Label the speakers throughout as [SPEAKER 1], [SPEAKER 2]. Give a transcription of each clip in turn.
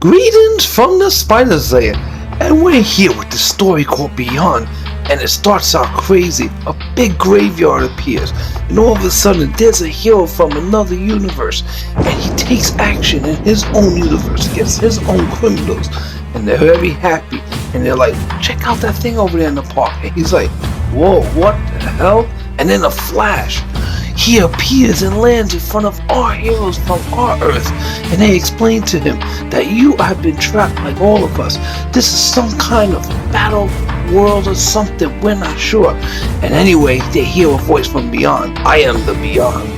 [SPEAKER 1] Greetings from the Spider's Lair, and we're here with the story called Beyond, and it starts out crazy. A big graveyard appears, and all of a sudden there's a hero from another universe, and he takes action in his own universe against his own criminals, and they're very happy, and they're like, check out that thing over there in the park, and he's like, whoa, what the hell? And then a flash, he appears and lands in front of our heroes from our Earth, and they explain to him that you have been trapped like all of us. This is some kind of battle world or something, we're not sure. And anyway, they hear a voice from beyond. I am the Beyond.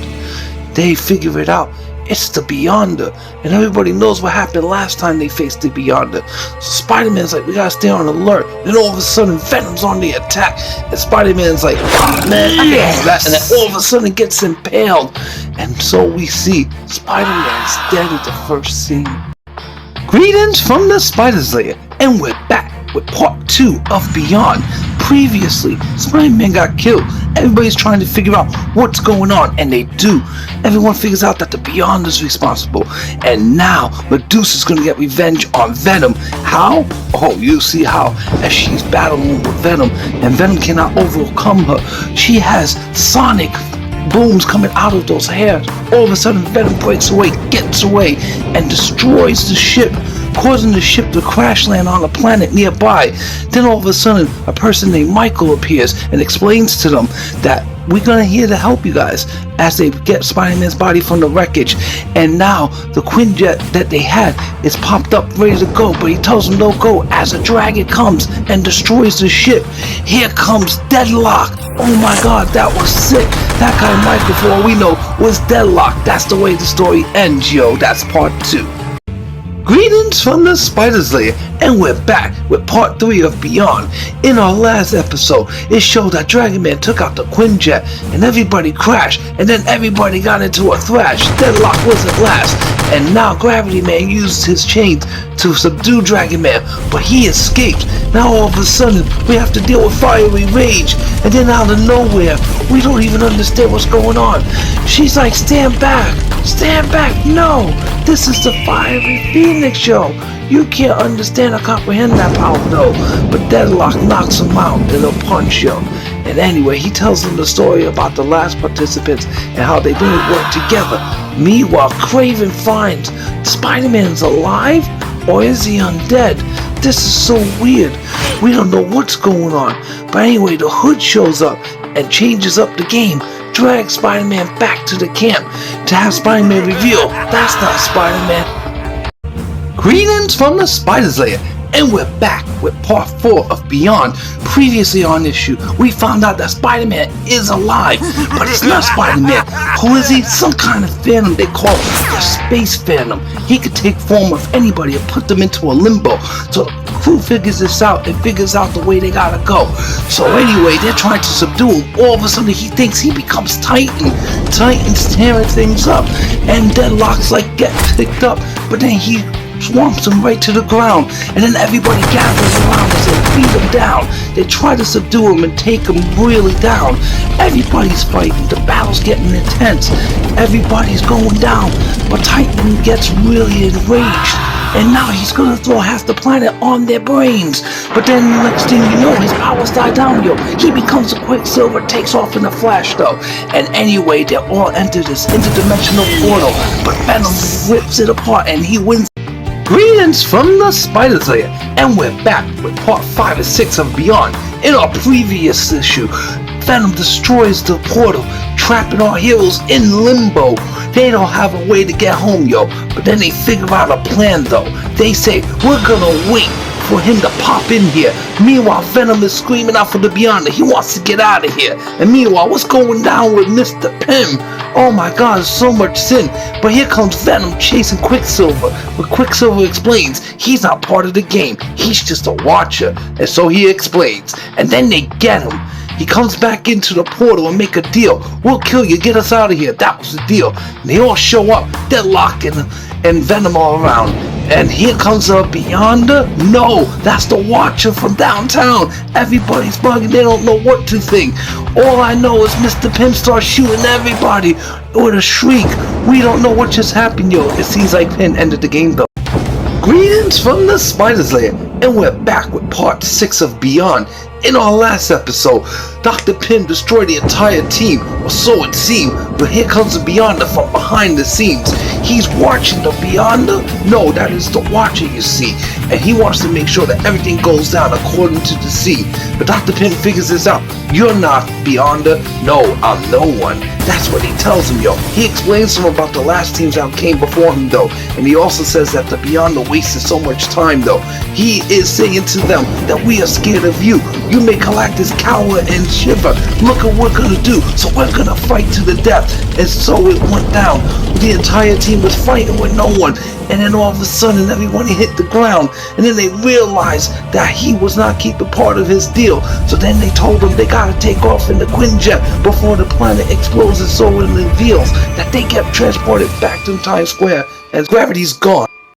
[SPEAKER 1] They figure it out. It's the Beyonder, and everybody knows what happened last time they faced the Beyonder. So Spider-Man's like, we gotta stay on alert. Then all of a sudden, Venom's on the attack, and Spider-Man's like, oh man, I can't do that. And then all of a sudden, gets impaled, and so we see Spider-Man's dead at the first scene. Greetings from the Spider's Lair, and we're back with part 2 of Beyond. Previously, Spider-Man got killed. Everybody's trying to figure out what's going on, and they do. Everyone figures out that the Beyond is responsible, and now Medusa's gonna get revenge on Venom. How? Oh, you see how, as she's battling with Venom, and Venom cannot overcome her. She has sonic booms coming out of those hairs. All of a sudden, Venom breaks away, gets away, and destroys the ship, causing the ship to crash land on a planet nearby. Then all of a sudden, a person named Michael appears and explains to them that we're gonna here to help you guys as they get Spider-Man's body from the wreckage. And now the Quinjet that they had is popped up ready to go, but he tells them don't go as a dragon comes and destroys the ship. Here comes Deadlock. Oh my god, that was sick. That guy Michael, for all we know, was Deadlock. That's the way the story ends, yo. That's part 2. Greetings from the Spider's Lair, and we're back with part 3 of Beyond. In our last episode, it showed that Dragon Man took out the Quinjet, and everybody crashed, and then everybody got into a thrash. Deadlock wasn't last, and now Gravity Man used his chains to subdue Dragon Man, but he escaped. Now all of a sudden, we have to deal with Fiery Rage, and then out of nowhere, we don't even understand what's going on. She's like, stand back, no, this is the Fiery Phoenix, yo. You can't understand or comprehend that power, though. But Deadlock knocks him out in a punch, yo. And anyway, he tells them the story about the last participants and how they didn't work together. Meanwhile, Kraven finds Spider-Man's alive, or is he undead? This is so weird. We don't know what's going on. But anyway, the Hood shows up and changes up the game, drags Spider-Man back to the camp to have Spider-Man reveal that's not Spider-Man. Greetings from the Spider's Lair, and we're back with part 4 of Beyond. Previously on this issue, we found out that Spider-Man is alive, but it's not Spider-Man. Who is he? Some kind of Phantom they call the Space Phantom. He could take form of anybody and put them into a limbo. So the crew figures this out and figures out the way they gotta go. So anyway, they're trying to subdue him. All of a sudden, he thinks he becomes Titan. Titan's tearing things up, and Deadlock's like, get picked up, but then he swamps him right to the ground, and then everybody gathers around as they beat him down. They try to subdue him and take him really down. Everybody's fighting, the battle's getting intense, everybody's going down, but Titan gets really enraged, and now he's gonna throw half the planet on their brains. But then the next thing you know, his powers die down, yo. He becomes a Quicksilver, takes off in a flash though. And anyway, they all enter this interdimensional portal, but Venom rips it apart and he wins. Greetings from the Spider's Lair, and we're back with part 5 and 6 of Beyond. In our previous issue, Venom destroys the portal, trapping our heroes in limbo. They don't have a way to get home, yo, but then they figure out a plan though. They say, we're gonna wait for him to pop in here. Meanwhile, Venom is screaming out for the Beyonder. He wants to get out of here. And meanwhile, what's going down with Mr. Pym? Oh my god, there's so much sin. But here comes Venom chasing Quicksilver. But Quicksilver explains he's not part of the game. He's just a watcher. And so he explains. And then they get him. He comes back into the portal and make a deal. We'll kill you, get us out of here. That was the deal. And they all show up. Deadlock and Venom all around. And here comes a Beyonder? No, that's the Watcher from downtown. Everybody's bugging, they don't know what to think. All I know is Mr. Pym starts shooting everybody with a shriek. We don't know what just happened, yo. It seems like Pym ended the game though. Greetings from the Spider's Lair, and we're back with part 6 of Beyond. In our last episode, Dr. Pym destroyed the entire team, or so it seemed, but here comes the Beyonder from behind the scenes. He's watching the Beyonder? No, that is the Watcher, you see, and he wants to make sure that everything goes down according to the scene. But Dr. Pym figures this out. You're not Beyonder. No, I'm no one. That's what he tells him, yo. He explains to him about the last teams that came before him, though, and he also says that the Beyonder wasted so much time, though. He is saying to them that we are scared of you. You make Galactic cower and shiver. Look at what we're gonna do. So we're gonna fight to the death. And so it went down. The entire team was fighting with no one. And then all of a sudden everyone hit the ground. And then they realized that he was not keeping part of his deal. So then they told him they gotta take off in the Quinjet before the planet explodes, and so it reveals that they kept transported back to Times Square as gravity's gone.